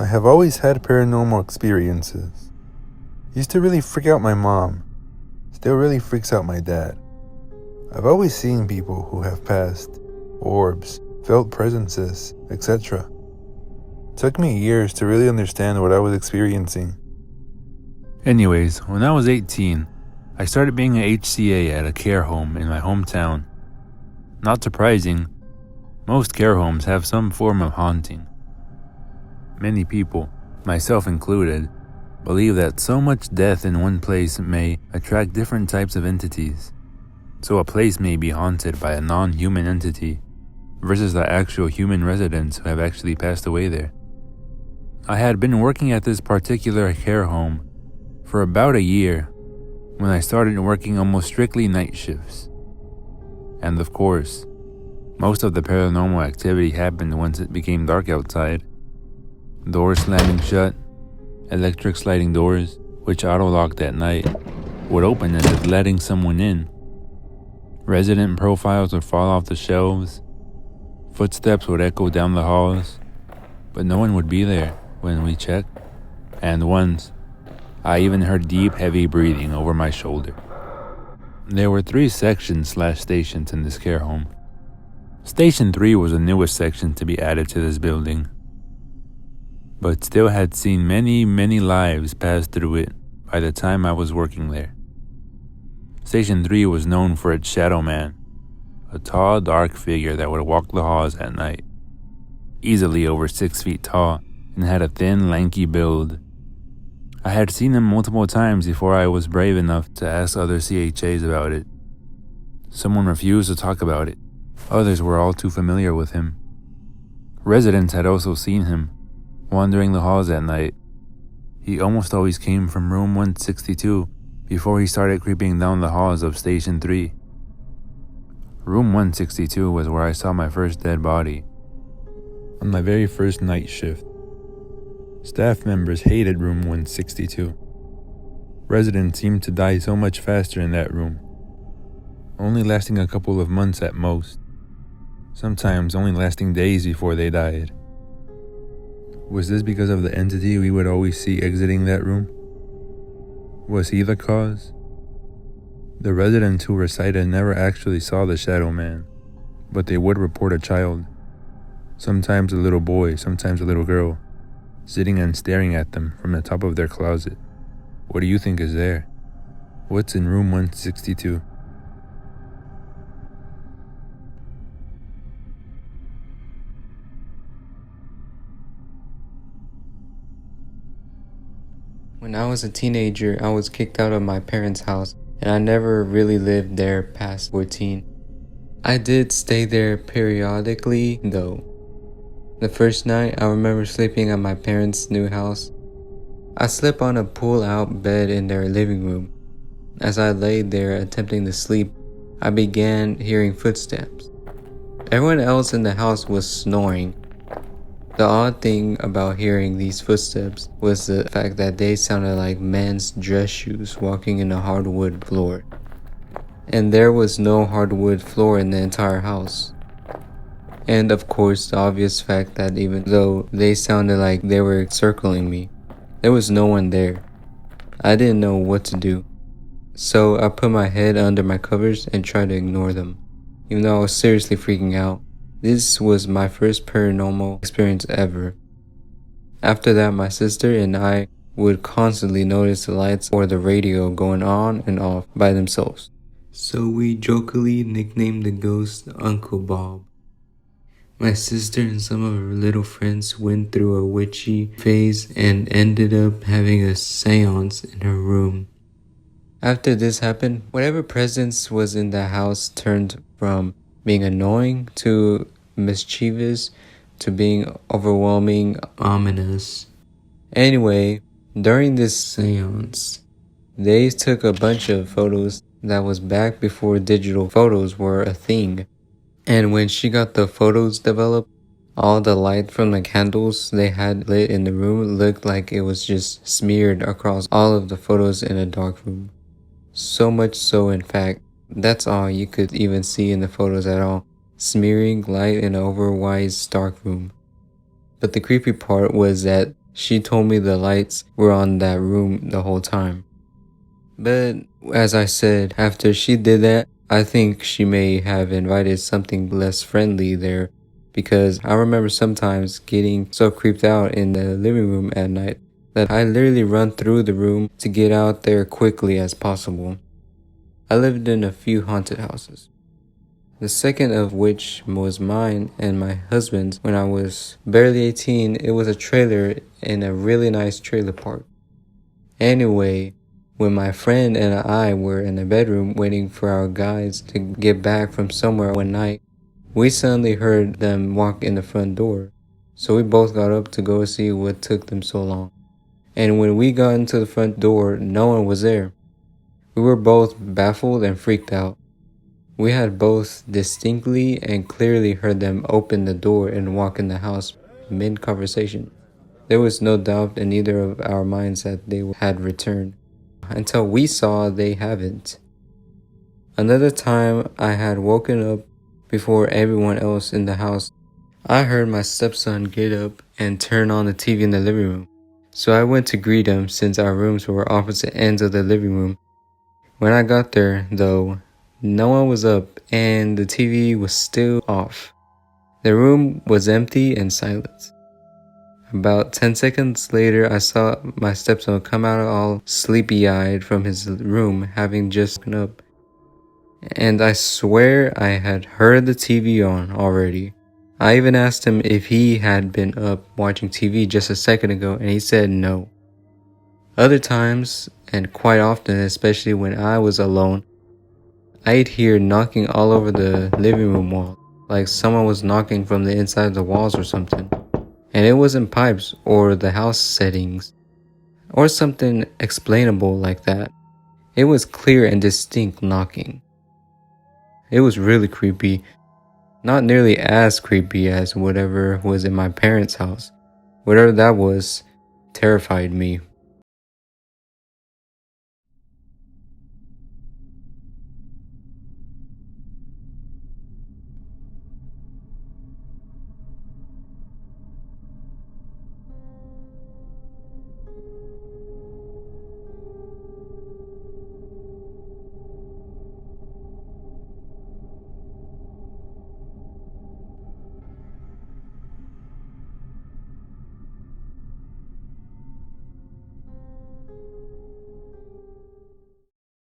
I have always had paranormal experiences. Used to really freak out my mom. Still really freaks out my dad. I've always seen people who have passed, orbs, felt presences, etc. Took me years to really understand what I was experiencing. Anyways, when I was 18, I started being an HCA at a care home in my hometown. Not surprising, most care homes have some form of haunting. Many people, myself included, believe that so much death in one place may attract different types of entities. So a place may be haunted by a non-human entity versus the actual human residents who have actually passed away there. I had been working at this particular care home for about a year when I started working almost strictly night shifts. And of course, most of the paranormal activity happened once it became dark outside. Doors slamming shut, electric sliding doors, which auto-locked at night, would open as if letting someone in. Resident profiles would fall off the shelves. Footsteps would echo down the halls, but no one would be there when we checked. And once, I even heard deep, heavy breathing over my shoulder. There were 3 sections/stations in this care home. Station 3 was the newest section to be added to this building, but still had seen many, many lives pass through it by the time I was working there. Station 3 was known for its shadow man, a tall, dark figure that would walk the halls at night, easily over 6 feet tall, and had a thin, lanky build. I had seen him multiple times before I was brave enough to ask other CHAs about it. Someone refused to talk about it. Others were all too familiar with him. Residents had also seen him, wandering the halls at night. He almost always came from room 162 before he started creeping down the halls of Station 3. Room 162 was where I saw my first dead body. On my very first night shift. Staff members hated room 162. Residents seemed to die so much faster in that room, only lasting a couple of months at most, sometimes only lasting days before they died. Was this because of the entity we would always see exiting that room? Was he the cause? The residents who recited never actually saw the shadow man, but they would report a child, sometimes a little boy, sometimes a little girl, sitting and staring at them from the top of their closet. What do you think is there? What's in room 162? When I was a teenager, I was kicked out of my parents' house, and I never really lived there past 14. I did stay there periodically, though. The first night, I remember sleeping at my parents' new house. I slept on a pull-out bed in their living room. As I laid there attempting to sleep, I began hearing footsteps. Everyone else in the house was snoring. The odd thing about hearing these footsteps was the fact that they sounded like men's dress shoes walking in a hardwood floor. And there was no hardwood floor in the entire house. And of course, the obvious fact that even though they sounded like they were circling me, there was no one there. I didn't know what to do. So I put my head under my covers and tried to ignore them, even though I was seriously freaking out. This was my first paranormal experience ever. After that, my sister and I would constantly notice the lights or the radio going on and off by themselves. So we jokingly nicknamed the ghost Uncle Bob. My sister and some of her little friends went through a witchy phase and ended up having a seance in her room. After this happened, whatever presence was in the house turned from being annoying to mischievous to being overwhelming, ominous. Anyway, during this seance, they took a bunch of photos that was back before digital photos were a thing. And when she got the photos developed, all the light from the candles they had lit in the room looked like it was just smeared across all of the photos in a dark room. So much so, in fact, that's all you could even see in the photos at all, smearing light in an otherwise dark room. But the creepy part was that She told me the lights were on that room the whole time. But as I said, after she did that, I think she may have invited something less friendly there, because I remember sometimes getting so creeped out in the living room at night that I literally run through the room to get out there quickly as possible. I lived in a few haunted houses. The second of which was mine and my husband's when I was barely 18. It was a trailer in a really nice trailer park. Anyway, when my friend and I were in the bedroom waiting for our guys to get back from somewhere one night, we suddenly heard them walk in the front door. So we both got up to go see what took them so long. And when we got into the front door, no one was there. We were both baffled and freaked out. We had both distinctly and clearly heard them open the door and walk in the house mid-conversation. There was no doubt in either of our minds that they had returned, until we saw they haven't. Another time I had woken up before everyone else in the house. I heard my stepson get up and turn on the TV in the living room. So I went to greet him since our rooms were opposite ends of the living room. When I got there, though, no one was up and the TV was still off. The room was empty and silent. About 10 seconds later, I saw my stepson come out all sleepy-eyed from his room, having just woken up. And I swear I had heard the TV on already. I even asked him if he had been up watching TV just a second ago, and he said no. Other times, and quite often, especially when I was alone, I'd hear knocking all over the living room wall, like someone was knocking from the inside of the walls or something. And it wasn't pipes or the house settings, or something explainable like that. It was clear and distinct knocking. It was really creepy. Not nearly as creepy as whatever was in my parents' house. Whatever that was terrified me.